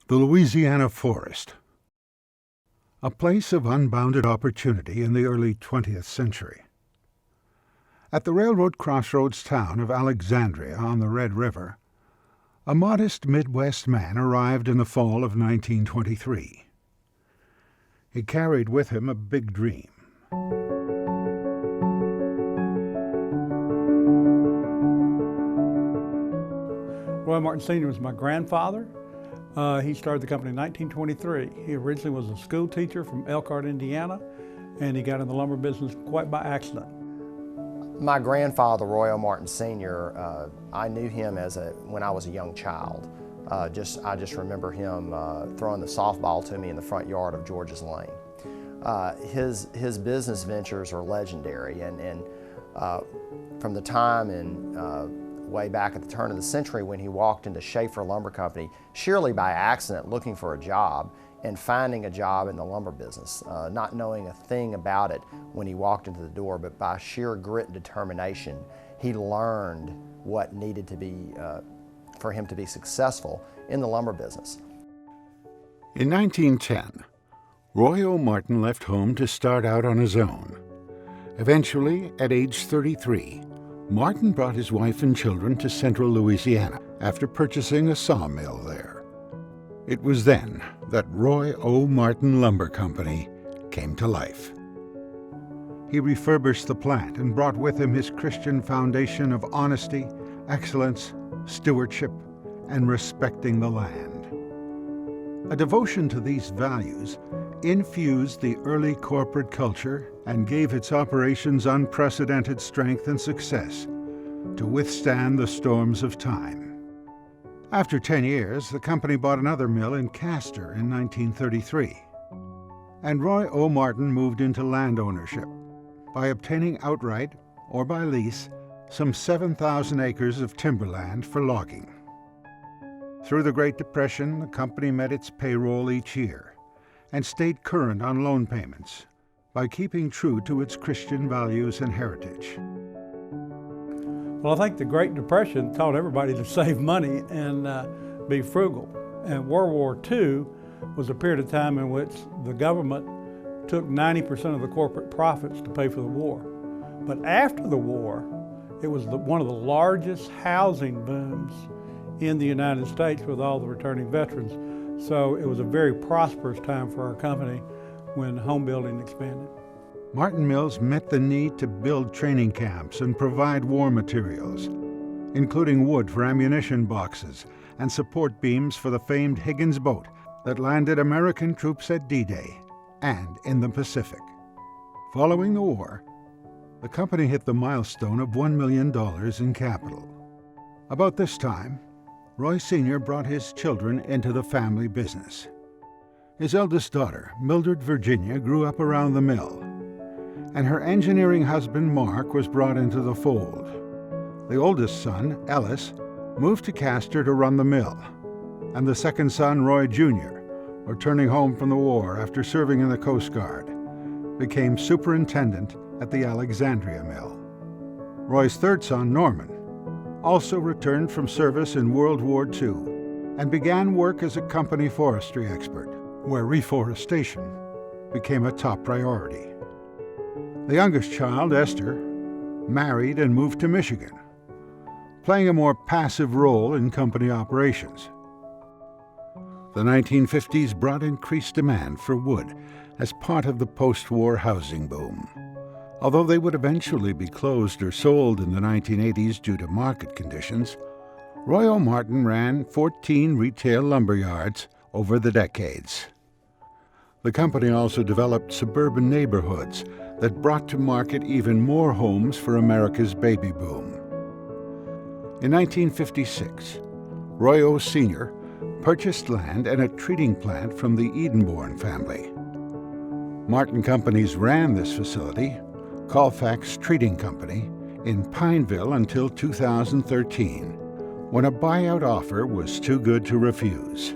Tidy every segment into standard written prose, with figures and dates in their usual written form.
The Louisiana forest, a place of unbounded opportunity in the early 20th century. At the railroad crossroads town of Alexandria on the Red River, a modest Midwest man arrived in the fall of 1923. He carried with him a big dream. RoyOMartin Sr. was my grandfather. He started the company in 1923. He originally was a school teacher from Elkhart, Indiana, and he got in the lumber business quite by accident. My grandfather, RoyOMartin Sr., I knew him when I was a young child. I just remember him throwing the softball to me in the front yard of George's Lane. His business ventures are legendary, and from the time way back at the turn of the century when he walked into Schaefer Lumber Company, sheerly by accident looking for a job and finding a job in the lumber business, not knowing a thing about it when he walked into the door, but by sheer grit and determination, he learned what needed to be for him to be successful in the lumber business. In 1910, RoyOMartin left home to start out on his own. Eventually, at age 33, Martin brought his wife and children to central Louisiana after purchasing a sawmill there. It was then that RoyOMartin Lumber Company came to life. He refurbished the plant and brought with him his Christian foundation of honesty, excellence, stewardship, and respecting the land. A devotion to these values infused the early corporate culture and gave its operations unprecedented strength and success to withstand the storms of time. After 10 years, the company bought another mill in Castor in 1933, and RoyOMartin moved into land ownership by obtaining outright or by lease some 7,000 acres of timberland for logging. Through the Great Depression, the company met its payroll each year and stayed current on loan payments by keeping true to its Christian values and heritage. Well, I think the Great Depression taught everybody to save money and be frugal. And World War II was a period of time in which the government took 90% of the corporate profits to pay for the war. But after the war, it was one of the largest housing booms in the United States with all the returning veterans. So it was a very prosperous time for our company when home building expanded. Martin Mills met the need to build training camps and provide war materials, including wood for ammunition boxes and support beams for the famed Higgins boat that landed American troops at D-Day and in the Pacific. Following the war, the company hit the milestone of $1 million in capital. About this time, Roy Sr. brought his children into the family business. His eldest daughter, Mildred Virginia, grew up around the mill, and her engineering husband, Mark, was brought into the fold. The oldest son, Ellis, moved to Castor to run the mill, and the second son, Roy Jr., returning home from the war after serving in the Coast Guard, became superintendent at the Alexandria mill. Roy's third son, Norman, also returned from service in World War II and began work as a company forestry expert, where reforestation became a top priority. The youngest child, Esther, married and moved to Michigan, playing a more passive role in company operations. The 1950s brought increased demand for wood as part of the post-war housing boom. Although they would eventually be closed or sold in the 1980s due to market conditions, RoyOMartin ran 14 retail lumber yards over the decades. The company also developed suburban neighborhoods that brought to market even more homes for America's baby boom. In 1956, Roy Sr. purchased land and a treating plant from the Edenborn family. Martin Companies ran this facility, Colfax Treating Company, in Pineville until 2013, when a buyout offer was too good to refuse.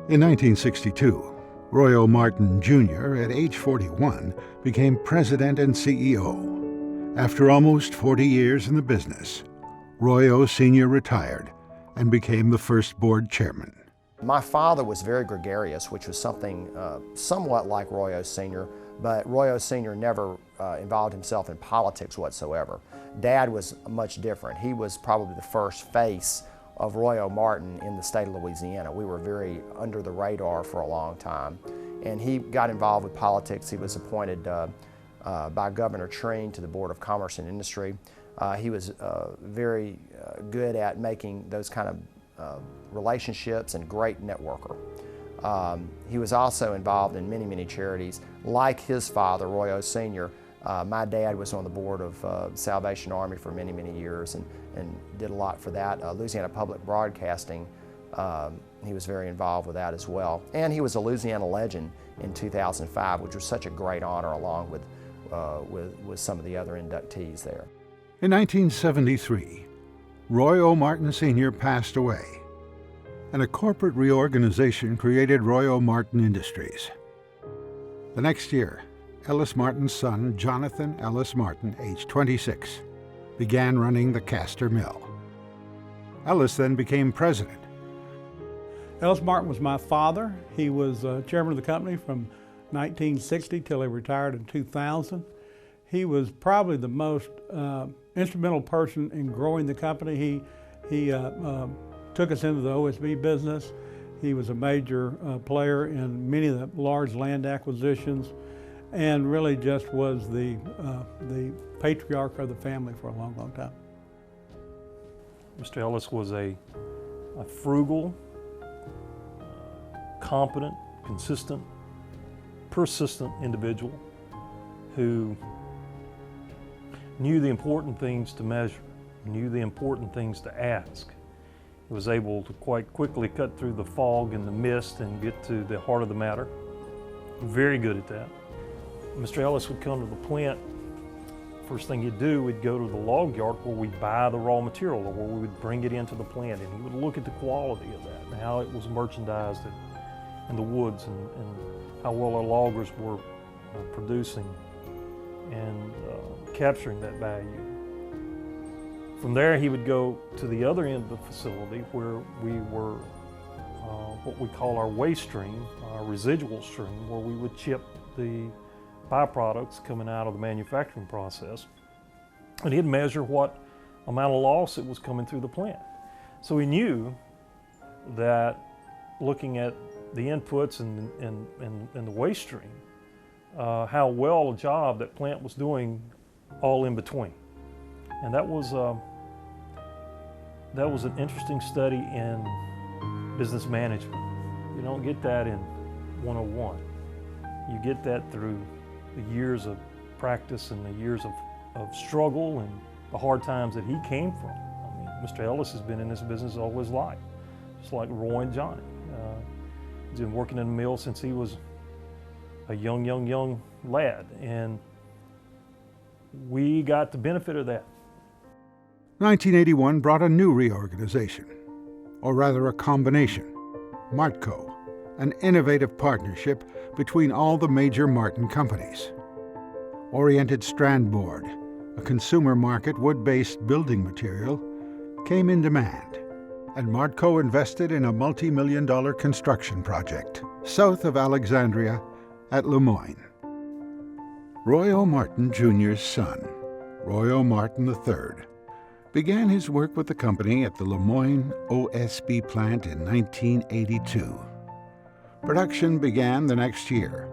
In 1962, RoyOMartin Jr., at age 41, became president and CEO. After almost 40 years in the business, Roy Sr. retired and became the first board chairman. My father was very gregarious, which was something somewhat like Roy Sr., but Roy Sr. never involved himself in politics whatsoever. Dad was much different. He was probably the first face of RoyOMartin in the state of Louisiana. We were very under the radar for a long time. And he got involved with politics. He was appointed by Governor Treen to the Board of Commerce and Industry. He was very good at making those kind of relationships and great networker. He was also involved in many, many charities. Like his father, Roy Sr., my dad was on the board of Salvation Army for many, many years and did a lot for that. Louisiana Public Broadcasting, he was very involved with that as well. And he was a Louisiana legend in 2005, which was such a great honor, along with some of the other inductees there. In 1973, RoyOMartin Sr. passed away, and a corporate reorganization created RoyOMartin Industries. The next year, Ellis Martin's son, Jonathan Ellis Martin, age 26, began running the Castor Mill. Ellis then became president. Ellis Martin was my father. He was chairman of the company from 1960 till he retired in 2000. He was probably the most instrumental person in growing the company. He took us into the OSB business. He was a major player in many of the large land acquisitions, and really just was the patriarch of the family for a long, long time. Mr. Ellis was a frugal, competent, consistent, persistent individual who knew the important things to measure, knew the important things to ask. He was able to quite quickly cut through the fog and the mist and get to the heart of the matter. Very good at that. Mr. Ellis would come to the plant. First thing he'd do, we'd go to the log yard where we'd buy the raw material, or where we would bring it into the plant, and he would look at the quality of that and how it was merchandised in the woods, and how well our loggers were producing and capturing that value. From there, he would go to the other end of the facility where we were what we call our waste stream, our residual stream, where we would chip the byproducts coming out of the manufacturing process. And he'd measure what amount of loss it was coming through the plant. So he knew that looking at the inputs and the waste stream, how well a job that plant was doing all in between. And that was an interesting study in business management. You don't get that in 101. You get that through the years of practice and the years of struggle and the hard times that he came from. I mean, Mr. Ellis has been in this business all his life, just like Roy and Johnny. He's been working in the mill since he was a young lad, and we got the benefit of that. 1981 brought a new reorganization, or rather a combination, Martco, an innovative partnership between all the major Martin companies. Oriented strand board, a consumer market wood-based building material, came in demand, and Martco invested in a multi-million-dollar construction project south of Alexandria at Lemoyne. RoyOMartin Jr.'s son, RoyOMartin III, began his work with the company at the Lemoyne OSB plant in 1982. Production began the next year,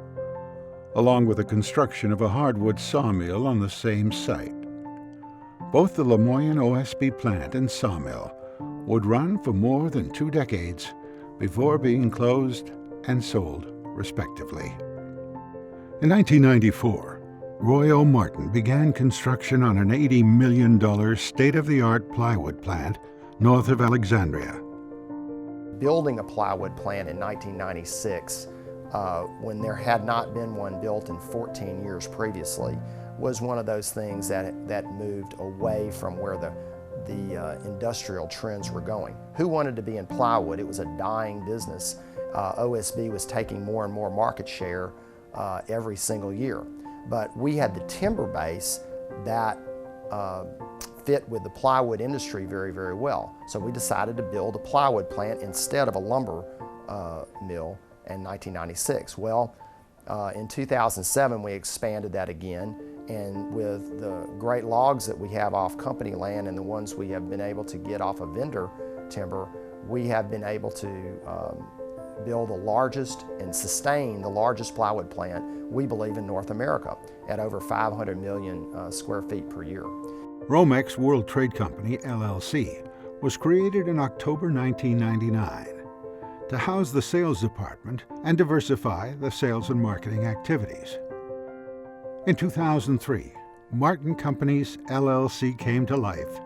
along with the construction of a hardwood sawmill on the same site. Both the Lemoyne OSB plant and sawmill would run for more than 2 decades before being closed and sold, respectively. In 1994, RoyOMartin began construction on an $80 million state-of-the-art plywood plant north of Alexandria. Building a plywood plant in 1996, when there had not been one built in 14 years previously, was one of those things that moved away from where the industrial trends were going. Who wanted to be in plywood? It was a dying business. OSB was taking more and more market share every single year. But we had the timber base that fit with the plywood industry very, very well. So we decided to build a plywood plant instead of a lumber mill in 1996. Well, in 2007 we expanded that again, and with the great logs that we have off company land and the ones we have been able to get off of vendor timber, we have been able to build the largest and sustain the largest plywood plant, we believe, in North America at over 500 million square feet per year. Romex World Trade Company, LLC, was created in October 1999 to house the sales department and diversify the sales and marketing activities. In 2003, Martin Companies, LLC came to life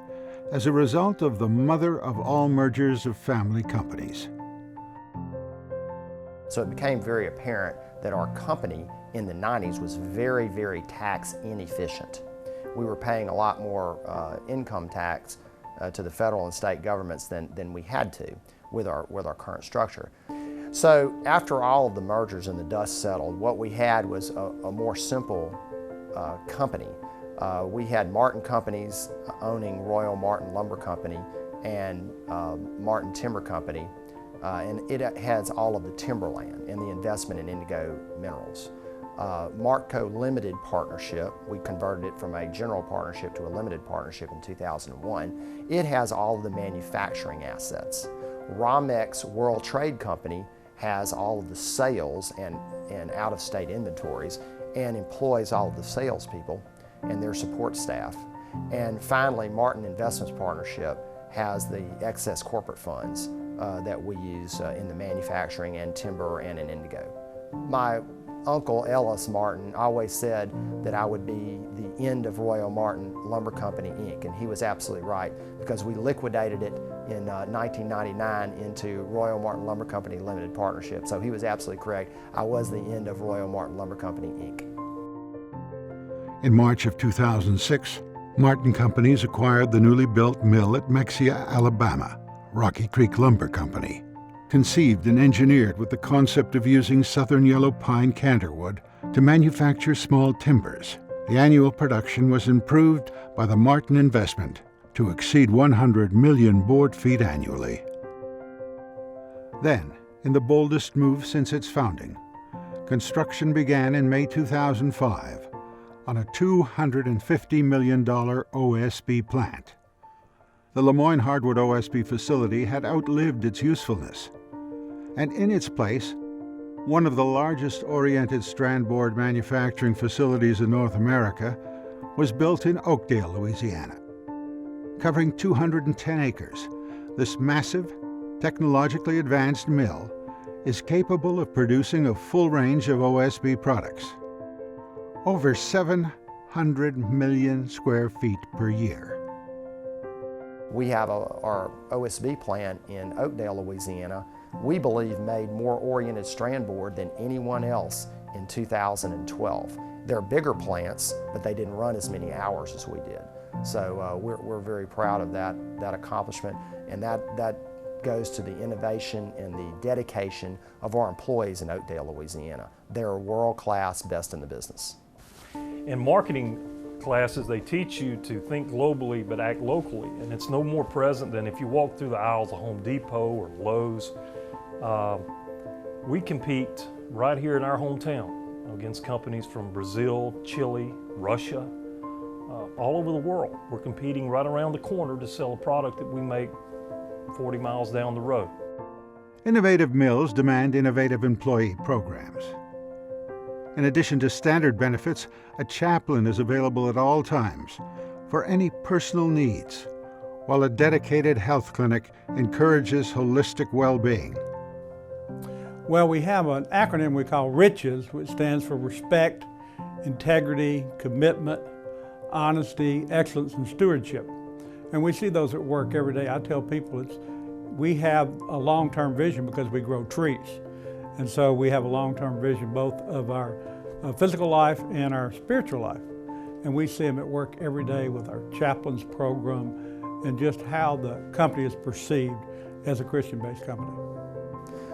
as a result of the mother of all mergers of family companies. So it became very apparent that our company in the 90s was very, very tax inefficient. We were paying a lot more income tax to the federal and state governments than we had to with our current structure. So after all of the mergers and the dust settled, what we had was a more simple company. We had Martin Companies owning RoyOMartin Lumber Company and Martin Timber Company, and it has all of the timberland and the investment in indigo minerals. Martco Limited Partnership, we converted it from a general partnership to a limited partnership in 2001. It has all of the manufacturing assets. Romex World Trade Company has all of the sales and out-of-state inventories and employs all of the salespeople and their support staff. And finally, Martin Investments Partnership has the excess corporate funds that we use in the manufacturing and timber and in indigo. My uncle, Otis Martin, always said that I would be the end of RoyOMartin Lumber Company, Inc., and he was absolutely right, because we liquidated it in 1999 into RoyOMartin Lumber Company Limited Partnership. So he was absolutely correct. I was the end of RoyOMartin Lumber Company, Inc. In March of 2006, Martin Companies acquired the newly built mill at Mexia, Alabama, Rocky Creek Lumber Company. Conceived and engineered with the concept of using southern yellow pine canterwood to manufacture small timbers, the annual production was improved by the Martin investment to exceed 100 million board feet annually. Then, in the boldest move since its founding, construction began in May 2005 on a $250 million OSB plant. The Lemoyne Hardwood OSB facility had outlived its usefulness, and in its place, one of the largest oriented strand board manufacturing facilities in North America was built in Oakdale, Louisiana. Covering 210 acres, this massive, technologically advanced mill is capable of producing a full range of OSB products. Over 700 million square feet per year. We have our OSB plant in Oakdale, Louisiana, we believe made more oriented strand board than anyone else in 2012. They're bigger plants, but they didn't run as many hours as we did. So we're very proud of that accomplishment, and that goes to the innovation and the dedication of our employees in Oakdale, Louisiana. They're world-class, best in the business. In marketing classes, they teach you to think globally but act locally, and it's no more present than if you walk through the aisles of Home Depot or Lowe's. We compete right here in our hometown against companies from Brazil, Chile, Russia, all over the world. We're competing right around the corner to sell a product that we make 40 miles down the road. Innovative mills demand innovative employee programs. In addition to standard benefits, a chaplain is available at all times for any personal needs, while a dedicated health clinic encourages holistic well-being. Well, we have an acronym we call RICHES, which stands for Respect, Integrity, Commitment, Honesty, Excellence, and Stewardship. And we see those at work every day. I tell people we have a long-term vision because we grow trees. And so we have a long-term vision both of our physical life and our spiritual life. And we see them at work every day with our chaplains program and just how the company is perceived as a Christian-based company.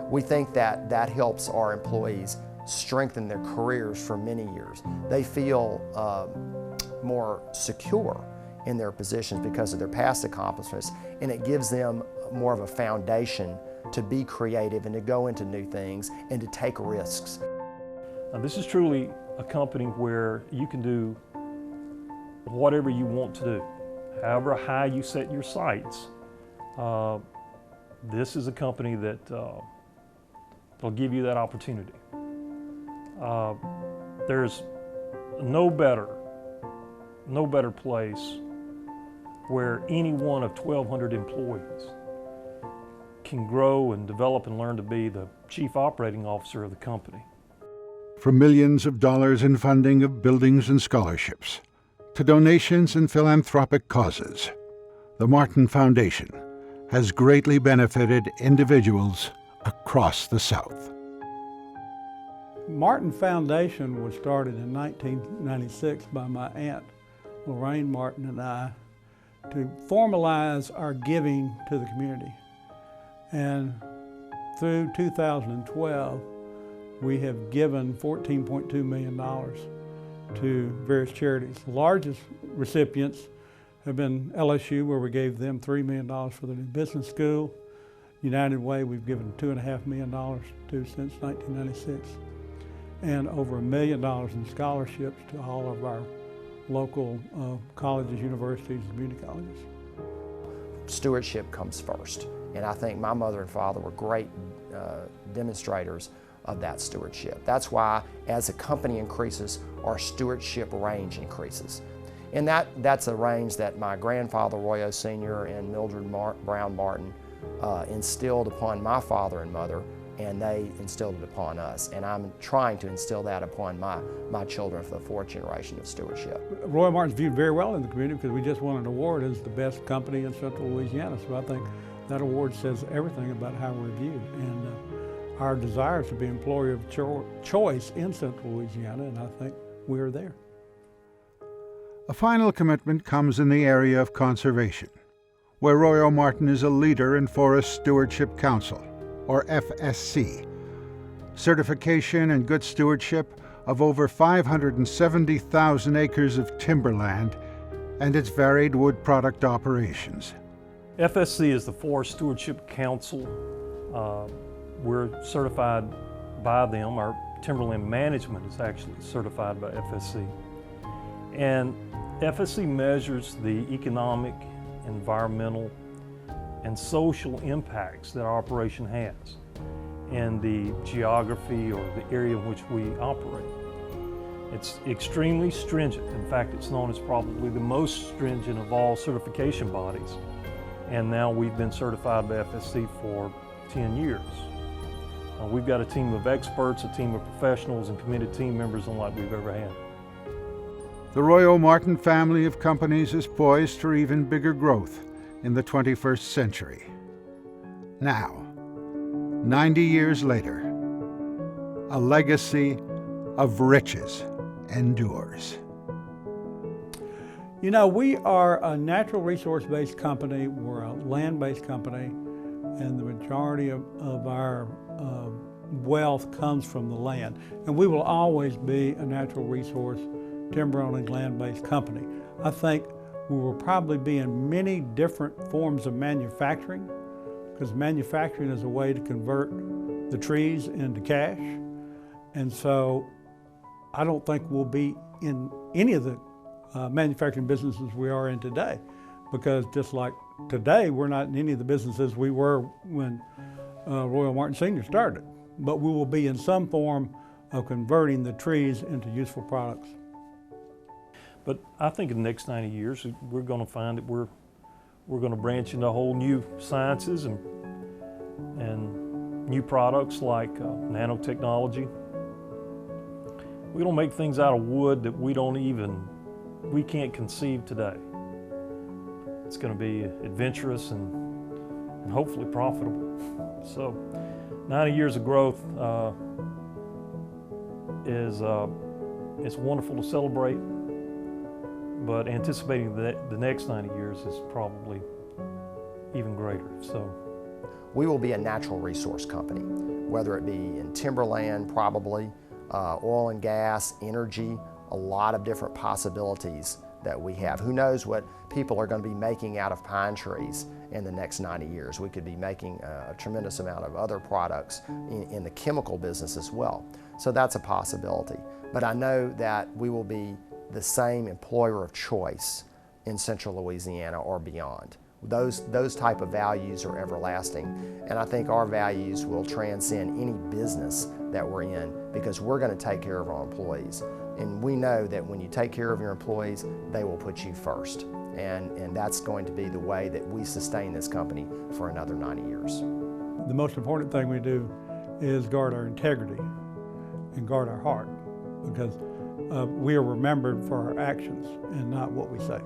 We think that helps our employees strengthen their careers for many years. They feel more secure in their positions because of their past accomplishments, and it gives them more of a foundation to be creative and to go into new things and to take risks. Now, this is truly a company where you can do whatever you want to do. However high you set your sights, this is a company that will give you that opportunity. There's no better place where any one of 1,200 employees can grow and develop and learn to be the chief operating officer of the company. From millions of dollars in funding of buildings and scholarships to donations and philanthropic causes, the Martin Foundation has greatly benefited individuals across the South. Martin Foundation was started in 1996 by my aunt, Lorraine Martin, and I to formalize our giving to the community. And through 2012, we have given $14.2 million to various charities. The largest recipients have been LSU, where we gave them $3 million for the new business school. United Way, we've given $2.5 million to since 1996. And over $1 million in scholarships to all of our local colleges, universities, and community colleges. Stewardship comes first, and I think my mother and father were great demonstrators of that stewardship. That's why, as the company increases, our stewardship range increases. And that's a range that my grandfather, Roy Sr. and Mildred Brown Martin instilled upon my father and mother, and they instilled it upon us. And I'm trying to instill that upon my children for the fourth generation of stewardship. RoyOMartin's viewed very well in the community because we just won an award as the best company in Central Louisiana. So I think that award says everything about how we're viewed. And our desire is to be employer of choice in Central Louisiana, and I think we are there. A final commitment comes in the area of conservation, where RoyOMartin is a leader in Forest Stewardship Council, or FSC, certification and good stewardship of over 570,000 acres of timberland and its varied wood product operations. FSC is the Forest Stewardship Council. We're certified by them. Our timberland management is actually certified by FSC. And FSC measures the economic, environmental, and social impacts that our operation has in the geography or the area in which we operate. It's extremely stringent. In fact, it's known as probably the most stringent of all certification bodies. And now we've been certified by FSC for 10 years. We've got a team of experts, a team of professionals, and committed team members unlike we've ever had. The RoyOMartin family of companies is poised for even bigger growth in the 21st century. Now, 90 years later, a legacy of riches endures. You know, we are a natural resource-based company, we're a land-based company, and the majority of our wealth comes from the land. And we will always be a natural resource, timber-owning, land-based company. I think we will probably be in many different forms of manufacturing, because manufacturing is a way to convert the trees into cash. And so I don't think we'll be in any of the manufacturing businesses we are in today, because just like today, we're not in any of the businesses we were when RoyOMartin Sr. started. But we will be in some form of converting the trees into useful products. But I think in the next 90 years, we're going to find that we're going to branch into whole new sciences and new products like nanotechnology. We're going to make things out of wood that we can't conceive today. It's going to be adventurous and hopefully profitable. So 90 years of growth it's wonderful to celebrate, but anticipating the next 90 years is probably even greater. So we will be a natural resource company, whether it be in timberland, probably, oil and gas, energy, a lot of different possibilities that we have. Who knows what people are going to be making out of pine trees in the next 90 years. We could be making a tremendous amount of other products in the chemical business as well. So that's a possibility. But I know that we will be the same employer of choice in central Louisiana or beyond. Those type of values are everlasting, and I think our values will transcend any business that we're in because we're going to take care of our employees. And we know that when you take care of your employees, they will put you first. And that's going to be the way that we sustain this company for another 90 years. The most important thing we do is guard our integrity and guard our heart, because we are remembered for our actions and not what we say.